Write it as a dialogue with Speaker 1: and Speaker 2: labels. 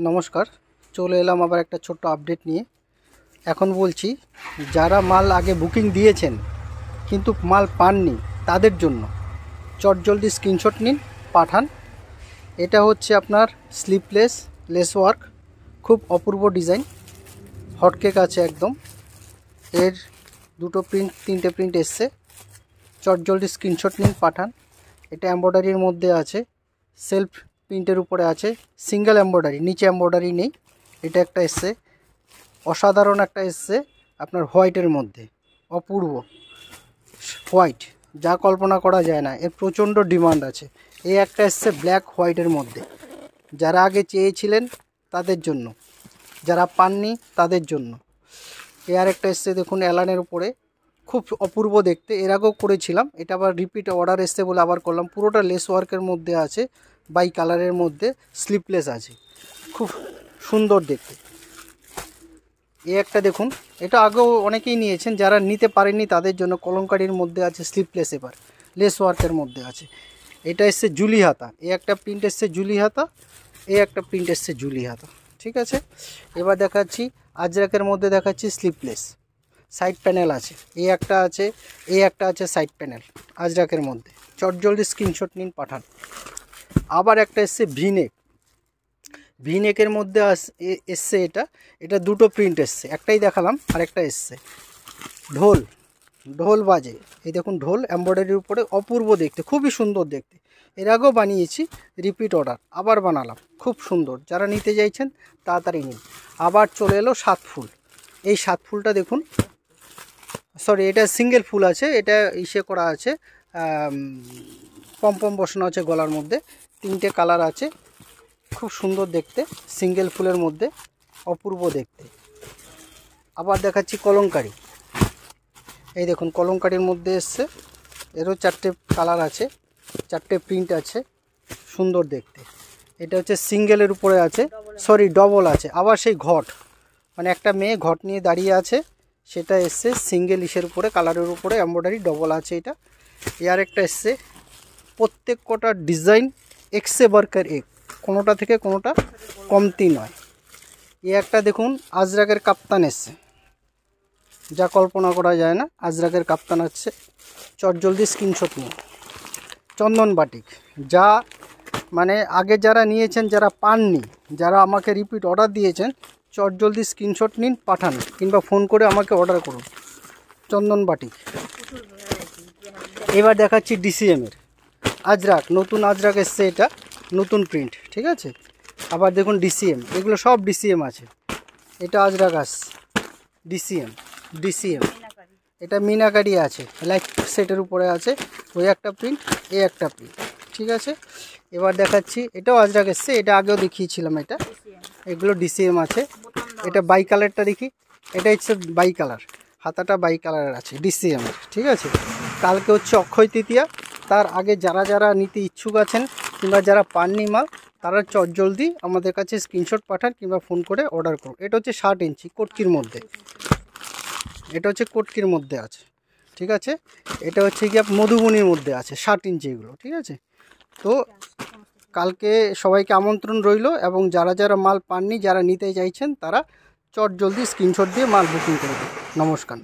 Speaker 1: নমস্কার, চলে এলাম আবার একটা ছোট্ট আপডেট নিয়ে। এখন বলছি, যারা মাল আগে বুকিং দিয়েছেন কিন্তু মাল পাননি তাদের জন্য চটজলদি স্ক্রিনশট নিন, পাঠান। এটা হচ্ছে আপনার স্লিপলেস লেস ওয়ার্ক, খুব অপূর্ব ডিজাইন, হটকেক আছে একদম। এর দুটো প্রিন্ট, তিনটে প্রিন্ট এসছে। চটজলদি স্ক্রিনশট নিন, পাঠান। এটা এমব্রয়ডারির মধ্যে আছে, সেলফ প্রিন্টের উপরে আছে, সিঙ্গেল এমব্রয়ডারি, নিচে এমব্রয়ডারি নেই। এটা একটা এসছে, অসাধারণ একটা এসছে আপনার হোয়াইটের মধ্যে, অপূর্ব হোয়াইট, যা কল্পনা করা যায় না। এর প্রচণ্ড ডিমান্ড আছে। এই একটা এসছে ব্ল্যাক হোয়াইটের মধ্যে, যারা আগে চেয়েছিলেন তাদের জন্য, যারা পাননি তাদের জন্য। এ আর একটা এসছে দেখুন অ্যালানের উপরে, খুব অপূর্ব দেখতে। এর আগেও করেছিলাম, এটা আবার রিপিট অর্ডার এসছে বলে আবার করলাম। পুরোটা লেস ওয়ার্কের মধ্যে আছে, বাই কালারের মধ্যে, স্লিপলেস আছে, খুব সুন্দর দেখতে। এই একটা দেখুন, এটা আগেও অনেকেই নিয়েছেন, যারা নিতে পারেননি তাদের জন্য কলমকারির মধ্যে আছে, স্লিপলেস, এবার লেস ওয়ার্কের মধ্যে আছে। এটা এসছে জুলি হাতা, এই একটা প্রিন্ট এসছে জুলি হাতা, এই একটা প্রিন্ট এসছে জুলি হাতা। ঠিক আছে, এবার দেখাচ্ছি আজরাকের মধ্যে, দেখাচ্ছি স্লিপলেস, সাইড প্যানেল আছে, এই একটা আছে, এই একটা আছে সাইড প্যানেল আজরাকের মধ্যে। চটজলদি স্ক্রিনশট নিন, পাঠান। আবার একটা এসছে ভিনেক, ভিনেকের মধ্যে এসছে এটা। এটা দুটো প্রিন্ট এসছে, একটাই দেখালাম, আর একটা এসছে ঢোল, ঢোল বাজে, এই দেখুন ঢোল এমব্রয়ডারির উপরে, অপূর্ব দেখতে, খুবই সুন্দর দেখতে। এর আগেও বানিয়েছি, রিপিট অর্ডার, আবার বানালাম, খুব সুন্দর। যারা নিতে চাইছেন তাড়াতাড়ি নিন। আবার চলে এলো 7 ফুল, এই 7 ফুলটা দেখুন, সরি এটা সিঙ্গেল ফুল আছে, এটা ইসে করা আছে, পম্পম বসানো আছে গলার মধ্যে, 3টে কালার আছে, খুব সুন্দর দেখতে, সিঙ্গেল ফুলের মধ্যে, অপূর্ব দেখতে। আবার দেখাচ্ছি কলমকারি, এই দেখুন কলমকারির মধ্যে এসছে, এরও 4টে কালার আছে, 4টে প্রিন্ট আছে, সুন্দর দেখতে। এটা হচ্ছে সিঙ্গেলের উপরে আছে, সরি ডবল আছে। আবার সেই ঘট, মানে একটা মেয়ে ঘট নিয়ে দাঁড়িয়ে আছে, সেটা এসছে সিঙ্গেল ইসের উপরে, কালারের উপরে এমব্রয়ডারি ডবল আছে এটা। এর একটা এসছে, প্রত্যেক কটা ডিজাইন এক্সে বার্কার এক, কোনোটা থেকে কোনোটা কমতি নয়। এই একটা দেখুন আজরাকের কাপ্তান এসছে, যা কল্পনা করা যায় না, আজরাকের কাপ্তান আছে। চটজলদি স্ক্রিনশট নিন। চন্দন বাটিক, যা মানে আগে যারা নিয়েছেন, যারা পাননি, যারা আমাকে রিপিট অর্ডার দিয়েছেন, চটজলদি স্ক্রিনশট নিন, পাঠান, কিংবা ফোন করে আমাকে অর্ডার করুন। চন্দন বাটিক। এবার দেখাচ্ছি ডিসিএমের আজরাক, নতুন আজরাক এসছে, এটা নতুন প্রিন্ট। ঠিক আছে, আবার দেখুন ডিসিএম, এগুলো সব ডিসিএম আছে। এটা আজরাক আসছে, ডিসিএম, ডিসিএম, এটা মিনাকারি আছে, লাইট সেটের উপরে আছে, ওই একটা প্রিন্ট, এই একটা প্রিন্ট। ঠিক আছে, এবার দেখাচ্ছি এটাও আজরাক এসছে, এটা আগেও দেখিয়েছিলাম, এটা এগুলো ডিসিএম আছে। এটা বাই কালারটা দেখি, এটা হচ্ছে বাই কালার, হাতাটা বাই কালারের আছে, ডিসিএম। ঠিক আছে, কালকে হচ্ছে অক্ষয় তৃতীয়া, তার আগে যারা যারা নিতে ইচ্ছুক আছেন কিংবা যারা পাননি মাল, তারা চটজলদি আমাদের কাছে স্ক্রিনশট পাঠান কিংবা ফোন করে অর্ডার করুন। এটা হচ্ছে 60 ইঞ্চি কোটকির মধ্যে, এটা হচ্ছে কোটকির মধ্যে আছে। ঠিক আছে, এটা হচ্ছে কি মধুবনীর মধ্যে আছে, 60 ইঞ্চি এগুলো। ঠিক আছে, তো কালকে সবাইকে আমন্ত্রণ রইল, এবং যারা যারা মাল পাননি, যারা নিতে চাইছেন, তারা চটজলদি স্ক্রিনশট দিয়ে মাল বুকিং করে দিন। নমস্কার।